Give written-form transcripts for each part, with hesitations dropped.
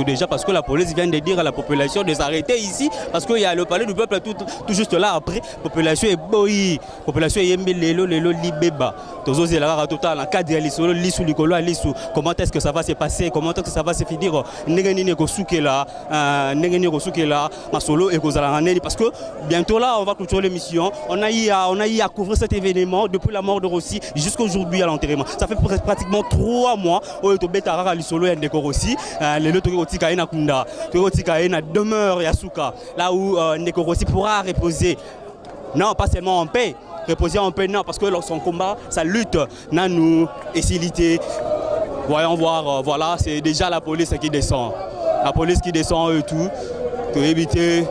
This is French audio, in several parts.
Déjà parce que la police vient de dire à la population de s'arrêter ici parce qu'il y a le palais du peuple tout juste là après. Population est boy, population est lelo libeba. Toujours c'est la total en cadre l'isolo lisu likolo lisu. Comment est-ce que ça va se passer? Comment est-ce que ça va se finir? N'engeni ne kosuke là, masolo et kozalangane parce que bientôt là on va clôturer l'émission. On a eu à couvrir cet événement depuis la mort de Rossi jusqu'aujourd'hui à l'enterrement. Ça fait pratiquement 3 mois où to betara l'isolo et ndeko Rossi. Les autres na kunda, na demeure Yasuka, là où Ndeko Rossi pourra reposer. Non, pas seulement en paix, reposer en paix, non, parce que son combat, sa lutte, n'a nous facilité. Voyons voir, voilà, c'est déjà la police qui descend. La police qui descend et tout, pour éviter.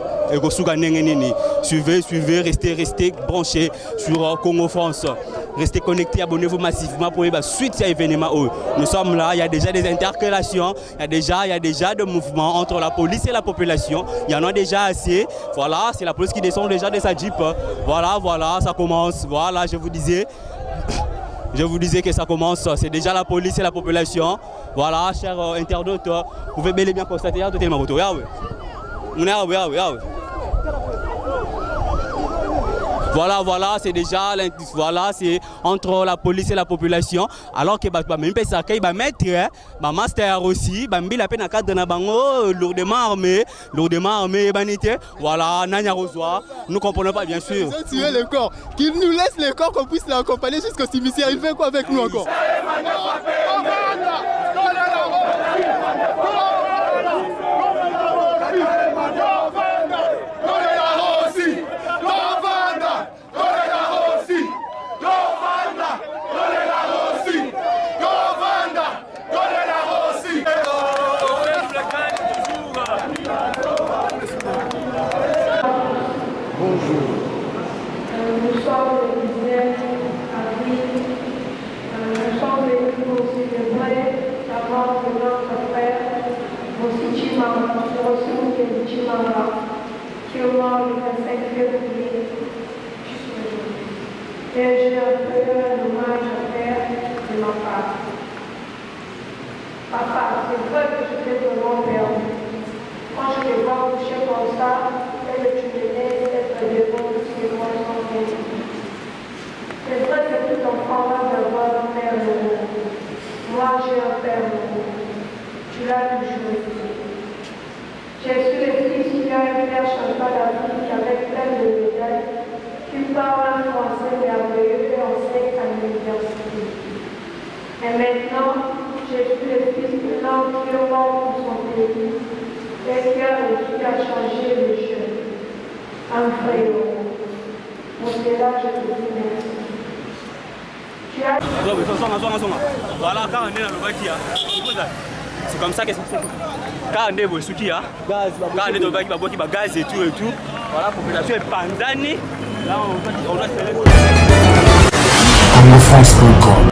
Suivez, restez branchés sur Congo France. Restez connectés, abonnez-vous massivement pour la suite à l'événement. Nous sommes là, il y a déjà des interpellations, il y a déjà des mouvements entre la police et la population. Il y en a déjà assez. Voilà, c'est la police qui descend déjà de sa jeep. Voilà, ça commence. Voilà, je vous disais que ça commence. C'est déjà la police et la population. Voilà, chers internautes, vous pouvez bel et bien constater. Voilà, c'est déjà c'est entre la police et la population. Alors que même ça mettre master aussi, la peine à cadre na bango lourdement armé, voilà, Nanya Rosoa, nous comprenons pas bien sûr. Ils ont tué le corps, qu'ils nous laissent le corps qu'on puisse l'accompagner jusqu'au cimetière. Il fait quoi avec nous encore? Nous sommes le 19 avril, nous sommes venus pour célébrer la mort de notre frère, Rossi Chimanga, qui est mort le 25 février. Et j'ai un hommage à faire de ma part. Papa, c'est vrai que je fais de mon père. Quand je les vois coucher comme ça, et que tu me laisses être devant sur moi sans peine. C'est vrai que tout enfant va d'avoir un père nouveau. Moi, j'ai un père nouveau. Tu l'as toujours été. J'ai su le fils qui a un père Chantal d'Afrique avec plein de médailles, qui parle un français merveilleux et enseigne à l'université. Et maintenant, j'ai su le fils de l'homme qui est mort pour son pays. Et qui a réussi à changer le jeu. Un vrai héros. Pour cela, je te dis merci. Tu as... Voilà, quand on est dans le Bakia, c'est comme ça que c'est fait. Quand on est au Soukia, quand on est dans le Bakia, il y a gaz et tout. Voilà, la population est pandanie. Là, on doit se faire. Congo France.com.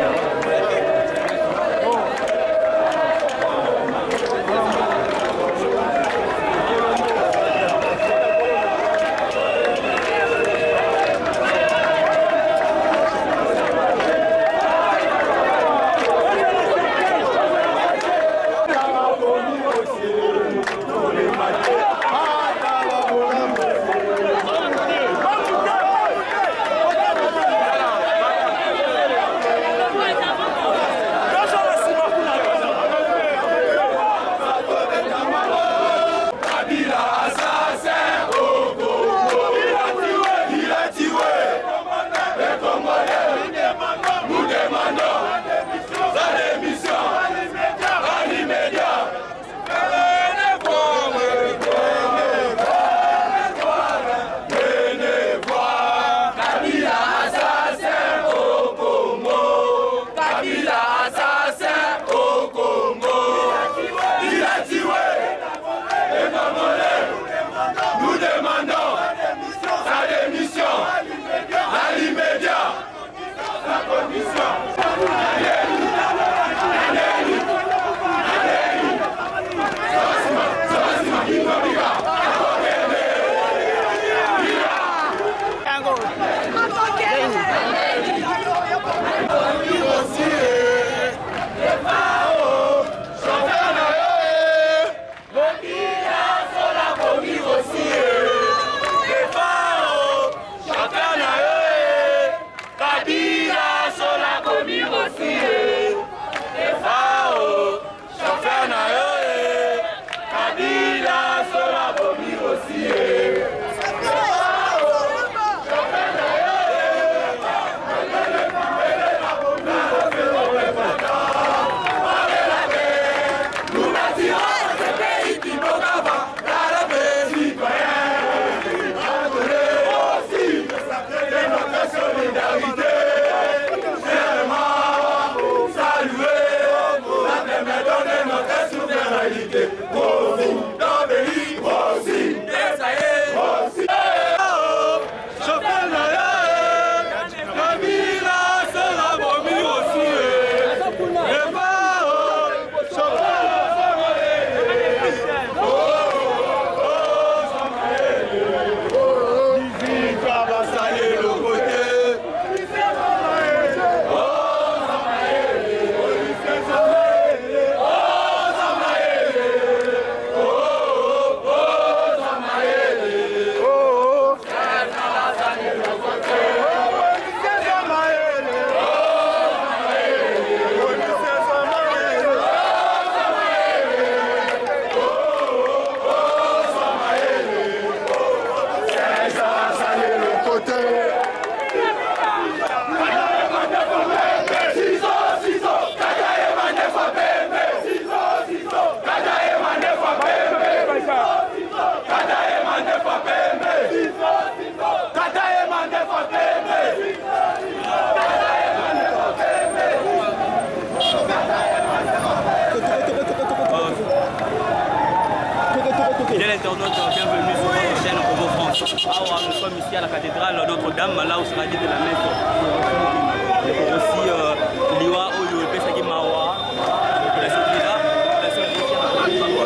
internaute, bienvenue sur notre chaîne Congo France. Alors, nous sommes ici à la cathédrale Notre-Dame, là où sera dit de la messe. Aussi, Liwa Oyo, Pesaki Mawa, la Sopila, la Chauffeur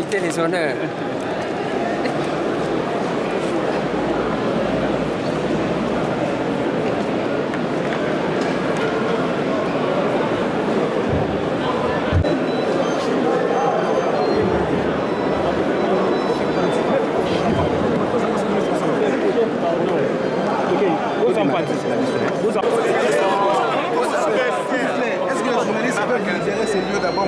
éviter les honneurs. Est-ce que les journalistes peuvent libérer ces lieux d'abord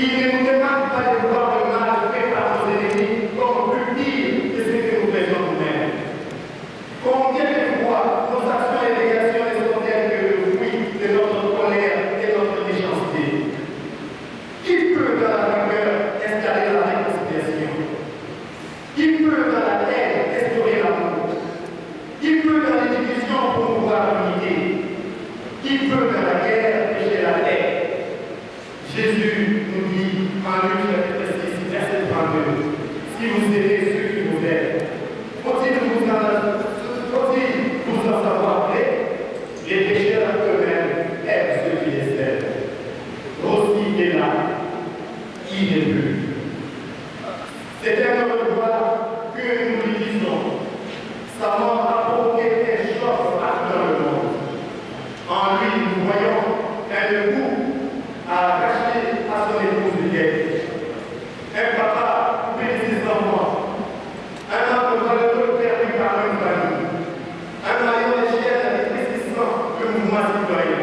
Il ne nous demande pas de voir le mal fait par Qui peut dans la guerre pécher la paix? Jésus nous dit en Luc chapitre 6, verset 32, si vous aimez ceux qui vous aiment, faut-il vous en savoir prêt? Les pécheurs eux-mêmes aiment ceux qui les aiment. Rossi est là, il n'est plus. C'est un homme de gloire que nous lui disons. Sa mort a provoqué des choses dans le monde. En lui, nous voyons un goût à arracher à son épouse Liette. Un papa coupé de ses enfants. Un homme valeureux perdu par une famille. Un maillot de chienne avec précision le mouvement citoyen.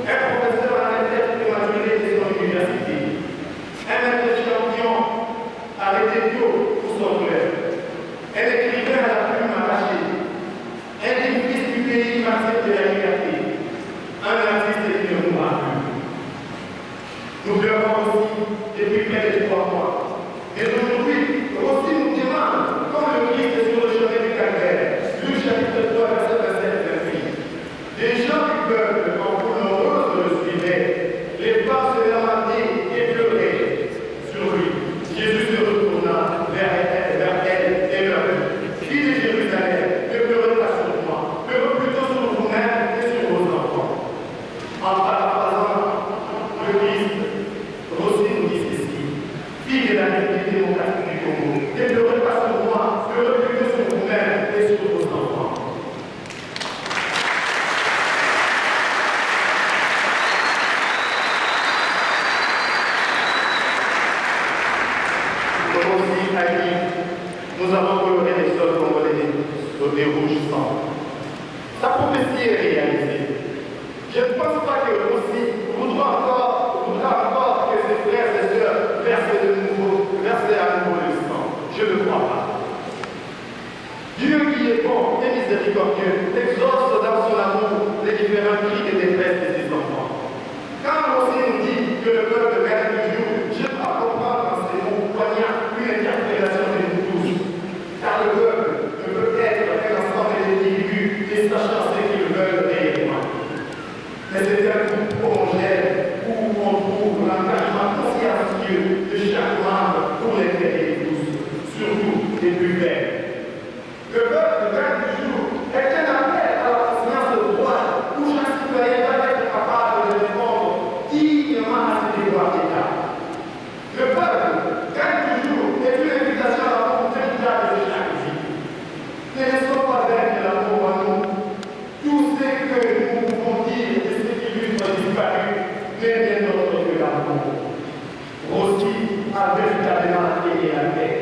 Un professeur à l'intérieur prématuré de son université. Un maître champion arrêté tôt pour son club. Un écrivain à la plume arrachée. Un des fils du pays martyr de la liberté. Un artiste qui ne mourra plus. Nous pleurons aussi depuis près de 3 mois. Et aujourd'hui, aussi nous demande, comme le Christ est sur le chemin du calvaire, Luc chapitre 3, verset 27, 28. Les gens du peuple, en foule nombreuse, le suivaient. Les femmes se lamentaient et pleuraient sur lui. Jésus se retourna vers elle et leur dit, fille de Jérusalem, ne pleurez pas sur moi, pleurez plutôt sur vous-même et sur vos enfants. En paraphrasant le Christ, Rossi nous dit ceci, fille de la République démocratique du Congo, ne pleurez pas sur moi, pleurez plutôt sur vous-même et sur vos enfants. Rossi a dit, nous avons coloré les sols congolais des rouges sang. Sa prophétie est réalisée. Je ne pense pas que Rossi voudra encore que ses frères et sœurs versent à nouveau le sang. Je ne crois pas. Dieu qui est bon et miséricordieux exauce dans son amour les différents cris de détresse de ses enfants. Quand Rossi nous dit que le peuple gagne toujours, je dois comprendre dans ces mots poignants une interpellation de nous tous. Car le peuple ne peut être un ensemble d'individus qui sachant ce qu'ils veulent réellement. Mais c'est un groupe homogène où on trouve l'engagement consciencieux de chaque membre pour l'intérêt de tous, surtout des plus faibles. Le peuple gagne toujours est un appel à la conscience de droit où chaque citoyen doit être capable de répondre dignement à ses devoirs d'État. Le peuple gagne toujours est une invitation à l'amour véritable de chaque vie. Ne laissons pas vaincre l'amour en nous. Tout ce que nous pouvons dire de ce qui lui sont disparus n'est rien d'autre que l'amour. Rossi a véritablement aimé la paix,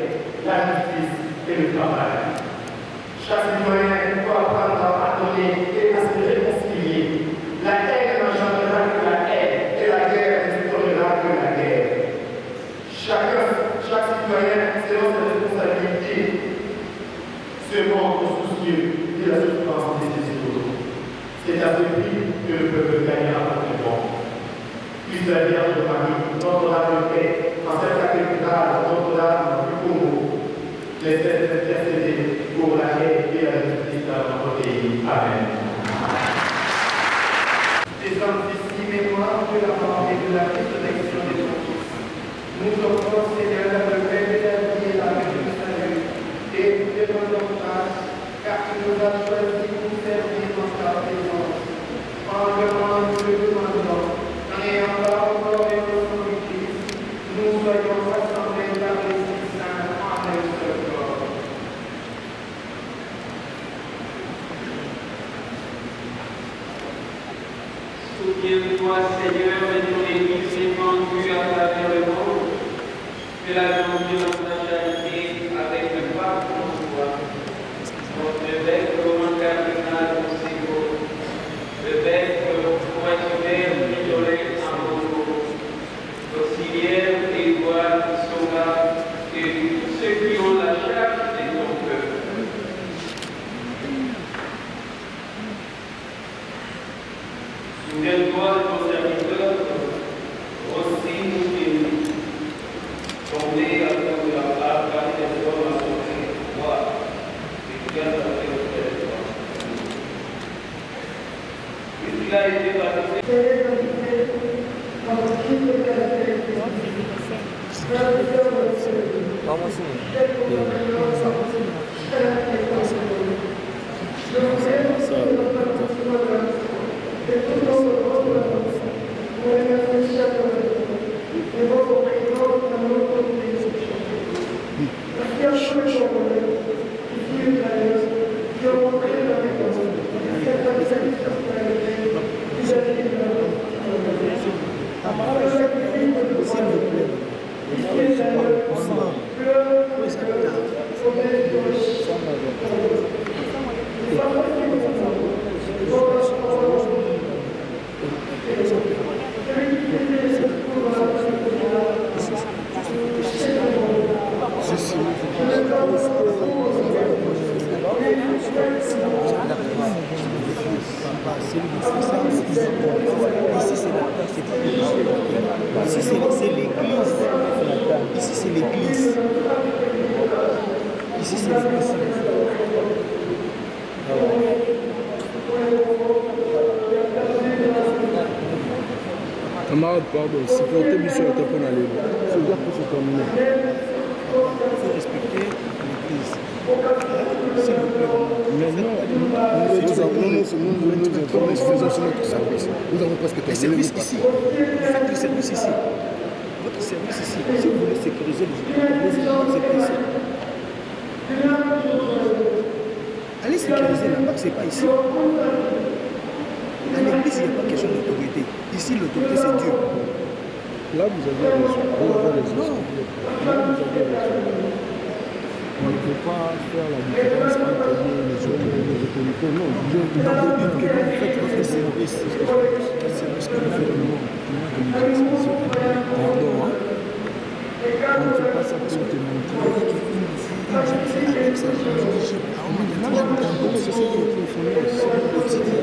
la justice et le travail. Chaque citoyen doit apprendre à pardonner et à se réconcilier. La haine n'engendrera que la haine et la guerre n'instaurera que la guerre. Chaque citoyen, selon ses responsabilités, se montre soucieux de la souffrance des autres. C'est à ce prix que le peuple gagnera le monde. Puisse la Vierge Marie, notre âme de paix, en cette cathédrale, notre âme du Congo, laisse intercéder pour la paix et la justice dans notre pays. Amen. Saintissime mémoire de la mort et de la résurrection de ton Fils. Nous offrons, Seigneur, la paix de la vie et la paix du salut. Et nous te rendons grâce, car tu nous as choisis pour servir dans ta présence. En demandant, nous le demandons, en ayant pas encore et au nom du Christ, nous soyons rassemblés dans l'Esprit Saint en un seul corps. Souviens-toi, Seigneur, de ton Église répandue à travers le monde, que la grandeur de la charité avec le pape François, notre évêque Romain Cardinal Monseigneur, l'évêque Moïse Midolin Amoro, l'auxiliaire Édouard Soga et tous ceux qui ont la charge de ton peuple. Souviens-toi de ton serviteur, aussi nous bénis, tombé à cause de la part car les hommes à sauver, voir, et qui a sauvé le territoire. Puisqu'il a été de baptiser. Camarade, pardon, si pour tes missions étaient qu'on allait, c'est dire que c'est terminé. Il faut respecter l'église. S'il vous plaît. Mais non, nous faisons notre service. Nous avons presque terminé. Le service ici. Vous faites le service ici. Votre service ici. Si vous voulez sécuriser les éléments, c'est ici. Allez sécuriser là-bas, c'est pas ici. À l'église, il n'y a pas question d'autorité. Ici, l'autorité, c'est Dieu. Là, vous avez raison. Vous avez raison. Là, vous avez raison. On ne peut pas faire la différence entre les autres et les autorités. Non, Dieu vous a dit que vous faites votre service. Le service que vous faites, non. Pardon, hein. On ne fait pas ça pour te montrer. Avec sa leadership. Maintenant, c'est ce qui est profond. C'est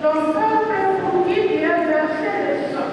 Ton peuple pour qui tu as versé le sang.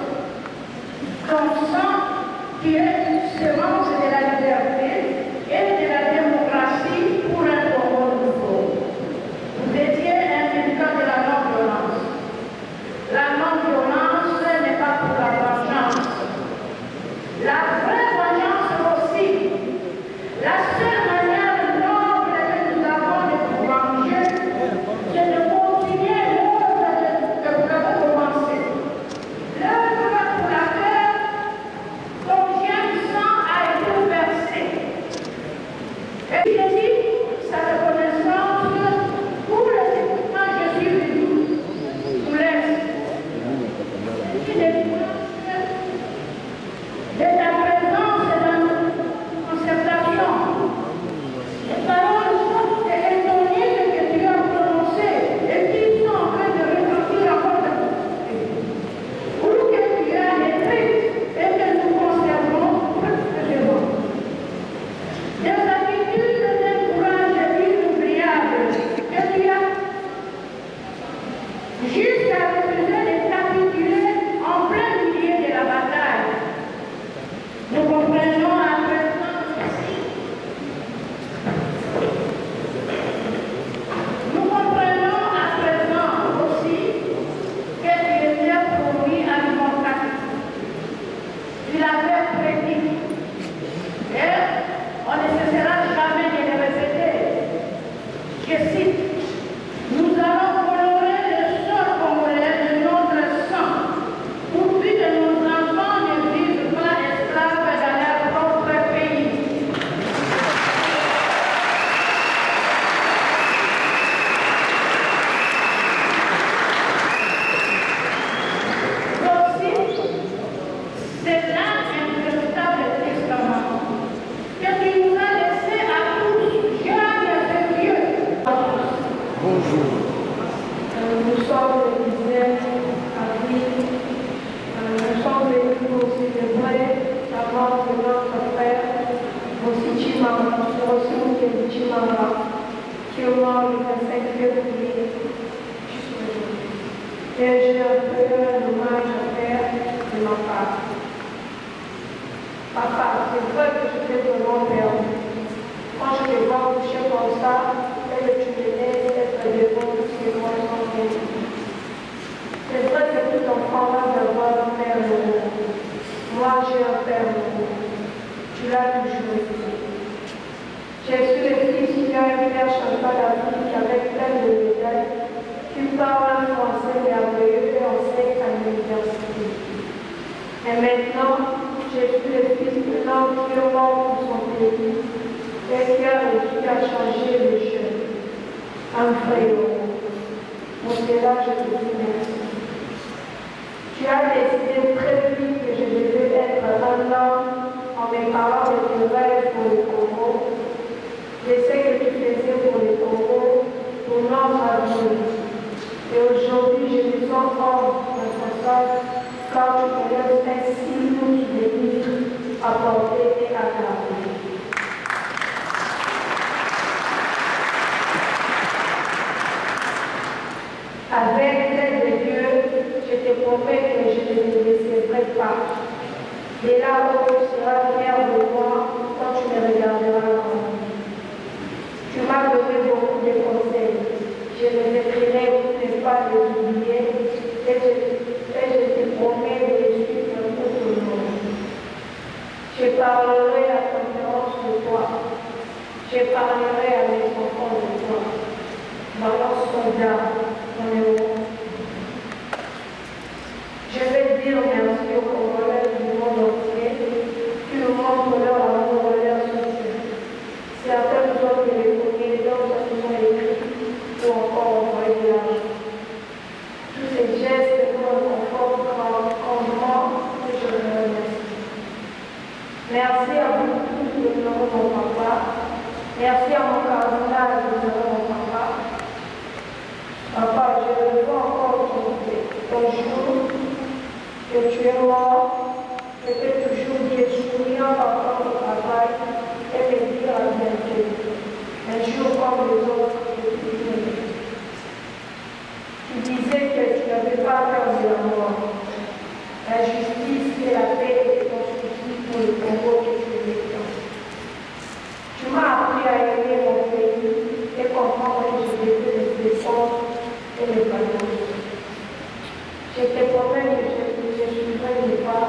Je cite, nous allons colorer le sol congolais de notre sang, pourvu que nos enfants ne vivent pas esclaves dans leur propre pays. Aussi, c'est là un véritable testament que tu nous as laissé à tous, jeunes et vieux. Bonjour. Nous sommes le 19 avril. Nous sommes venus pour célébrer la mort de notre frère, Bossi Chimanga, qui est mort le 25 février. Et j'ai un peu un hommage à faire de ma part. Papa, c'est vrai que je t'ai vraiment perdu. Quand je te vois coucher comme ça, et que tu me laisses être devant ces moi sans rien. C'est vrai que tout enfant va d'avoir un père heureux. Moi, j'ai un père heureux. Tu l'as toujours été. J'ai su le fils qui a un père Chantal d'Afrique avec plein de médailles, qui parle un français merveilleux et enseigne à l'université. Et maintenant, j'ai vu le fils de l'homme qui est mort pour son pays et qui a réussi à changer les jeunes. Un vrai héros. Pour cela, je te dis merci. Tu as décidé très vite que je devais être un homme en me parlant de tes rêves pour le Congo. Je sais que tu faisais pour le Congo, pour notre avenir. Et aujourd'hui, je me sens hors de ta salle, car tu me laisses ainsi tous les livres à porter et à garder. Avec l'aide de Dieu, je te promets que je ne te laisserai pas. Et là où tu seras fier de moi quand tu me regarderas comme tu m'as donné beaucoup de conseils. Je les écrirai pour ne pas les oublier et je te promets de les suivre tout le monde. Je parlerai à conférence de toi. Je parlerai à mes enfants de toi. Balance soldat, mon héros. Je vais dire merci aux Congolais du monde entier qui nous montrent leur amour et leur soutien. Certains nous ont téléphoné, d'autres nous ont écrit ou encore envoyé l'argent. Tous ces gestes nous réconfortent grandement et je les remercie. Merci à vous tous de venir mon papa. Merci à mon cardinal de venir mon papa. Papa, je le vois encore ton jour que tu es mort, que tu es toujours bien souriant par ton travail et me dire à bientôt. Un jour comme les autres, je te dis. Tu disais que tu n'avais pas peur de la mort. La justice et la paix étaient ton souci pour le Congo que tu aimais tant. Tu m'as appris à aimer mon pays et comprendre que je devais le défendre et le valoriser. Je te promets que je suivrai mes pas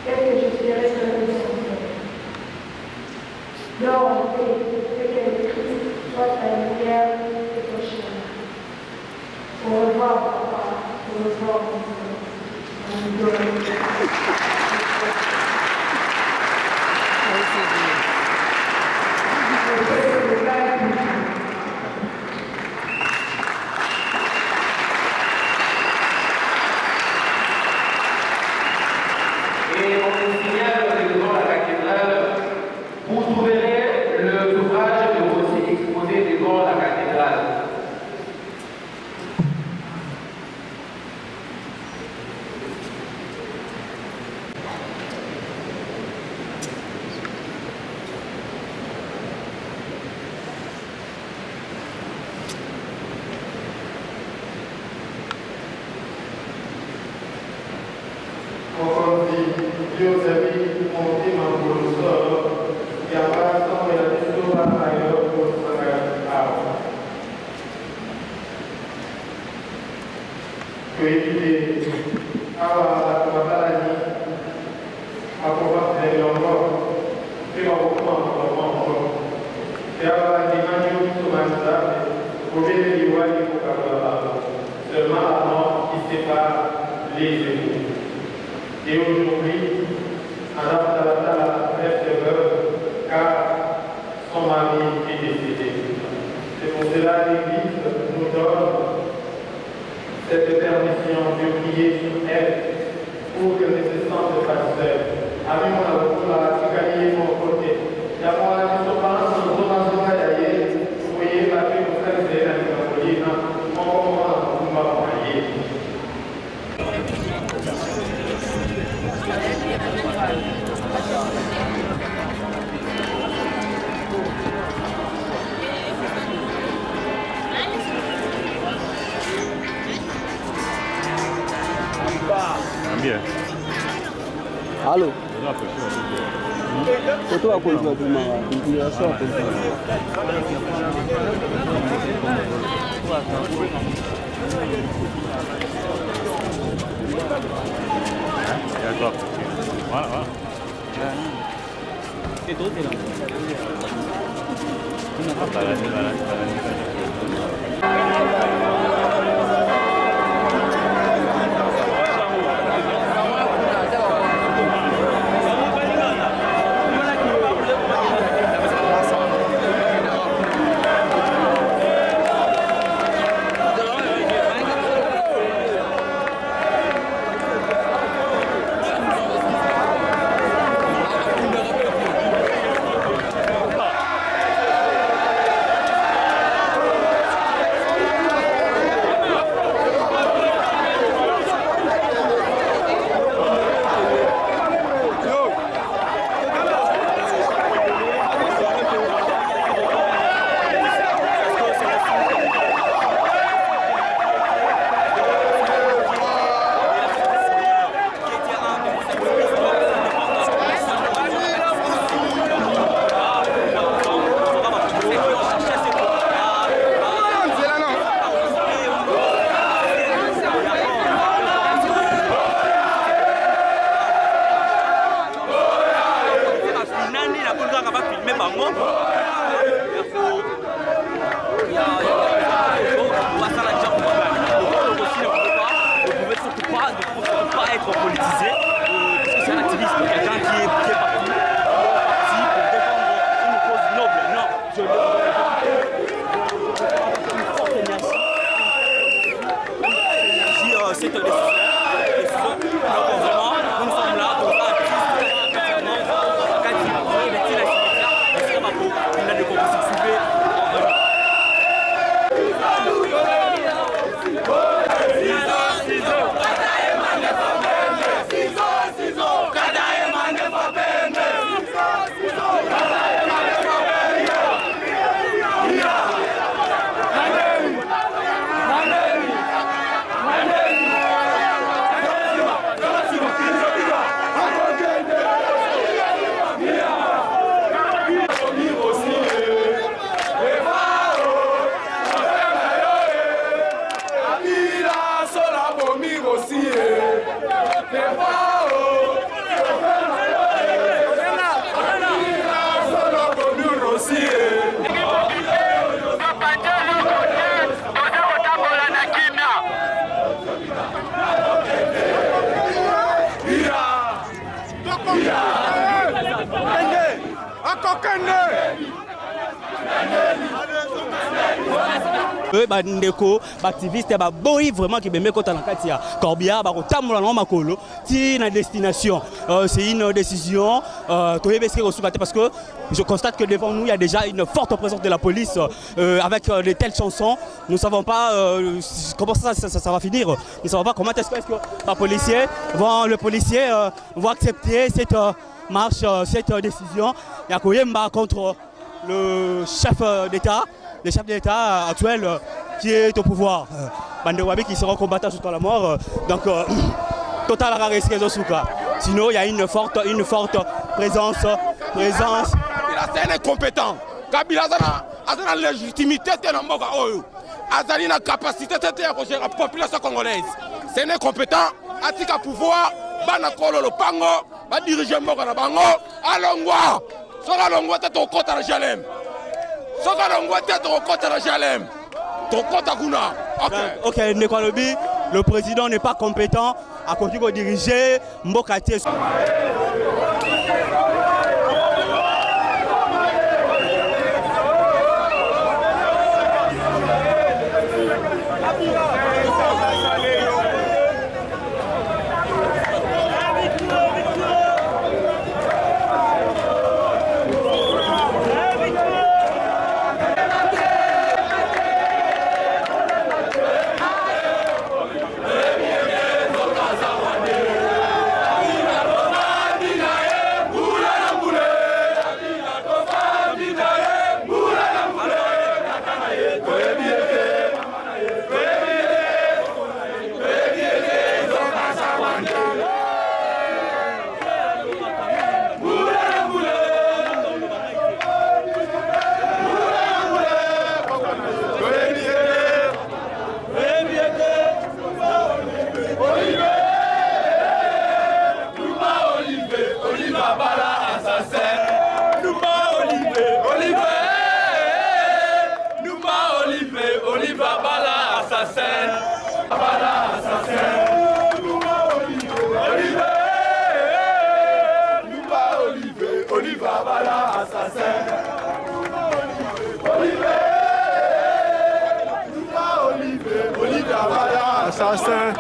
et que je serai reconnaissant. Dors en paix et que le Christ soit ta lumière et ton chemin. Au revoir, papa. Au revoir, mon Dieu. Et on vous signale devant la cathédrale, vous trouverez le ouvrage de Bossi exposé devant la cathédrale. Dios amis, mon team en professeur, il y a pas de la histoire ailleurs pour que éviter à la maladie, à pouvoir faire l'envoi, et on reprend encore. Et à la dimension seulement la mort qui sépare les époux. Et aujourd'hui, Madame Talata reste veuve car son mari est décédé. C'est pour cela que l'Église nous donne cette permission de prier sur elle pour qu'elle ne se sente pas seule. Avec mon avocat, la gagné mon côté. Il y a moi qui se passe dans le monde d'ailleurs. Vous voyez, la vie pour faire des amis, on va envoyer. Bien. Allô? Photo à cause de ma inspiration. D'accord. Voilà, voilà. C'est tout, c'est là. Ndeko activiste ba boy vraiment qui bembe kota na kati ya Corbia ba kotambola na makolo ti na destination. C'est une décision parce que je constate que devant nous il y a déjà une forte présence de la police avec de telles chansons. Nous ne savons pas comment ça va finir. Nous ne savons pas comment est-ce que le policier va accepter cette marche, cette décision. Il y a Koyemba contre le chef d'État. Le chef d'État actuel qui est au pouvoir. Bande Wabi qui sera combattant jusqu'à la mort. Donc, total Souka. Sinon, il y a une forte présence. C'est un incompétent. Kabila a la légitimité de la capacité de gérer la population congolaise. C'est un incompétent. Atika pouvoir, Banakolo le Pango, va diriger Moga na Bango, Alongwa. Sera Longwa tête au côté de Jalem. soki alongwa te tokokota na jalem tokota kuna. Ok, Nekolobi, le président n'est pas compétent à continuer de diriger Mbokati. Assassin.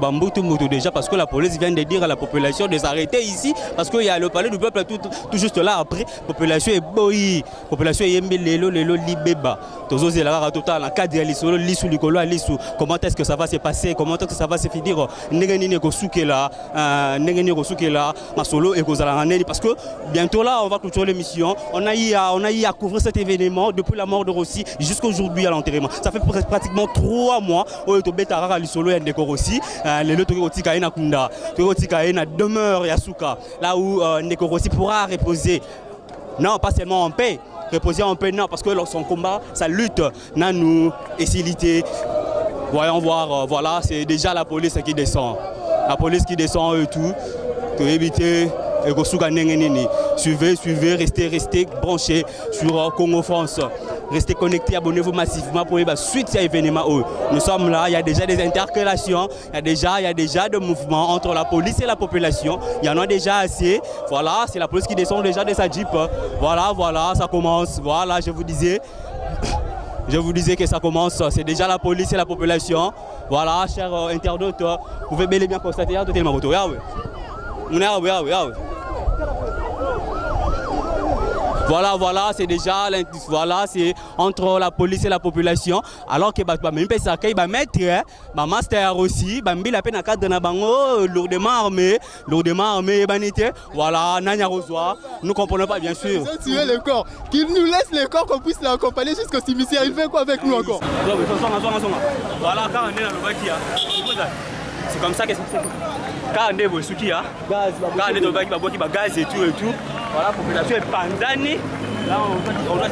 Bamboutou déjà parce que la police vient de dire à la population de s'arrêter ici parce qu'il y a le palais du peuple tout juste là après population est boyi population est lelo libeba tozo zela total en cadre lisolo lisu likolo lisu comment est-ce que ça va se passer comment est-ce que ça va se finir ndengeni ko soukela ndengeni ko soukela masolo et kozala neni parce que bientôt là on va clôturer l'émission on a eu à couvrir cet événement depuis la mort de Rossi jusqu'aujourd'hui à l'enterrement ça fait pratiquement 3 mois au to betara lisolo et ndeko Rossi les lots tokotika ina kunda tokotika ina demeure Yasuka là où Ndeko Rossi pourra reposer non pas seulement en paix reposer en paix non parce que son combat sa lutte n'a nous facilité voyons voir voilà c'est déjà la police qui descend et tout pour éviter suivez, restez branchés sur Congo France. Restez connectés, abonnez-vous massivement pour la suite à l'événement. Nous sommes là, il y a déjà des interpellations, il y a déjà des mouvements entre la police et la population. Il y en a déjà assez. Voilà, c'est la police qui descend déjà de sa jeep. Voilà, ça commence. Voilà, je vous disais que ça commence. C'est déjà la police et la population. Voilà, chers internautes, vous pouvez bel et bien constater. Voilà, c'est déjà c'est entre la police et la population alors que même ça qu'il va mettre master aussi la peine cadre na bango lourdement armé banité voilà nanya reçoit nous comprenons pas bien sûr ils ont tué le corps qu'ils nous laissent le corps qu'on puisse l'accompagner jusqu'au cimetière il fait quoi avec nous encore voilà quand on est dans le bakia c'est comme ça que c'est quand on est au souki gaz quand on est dans le bakia qui gaz et tout voilà la population est pandani là on doit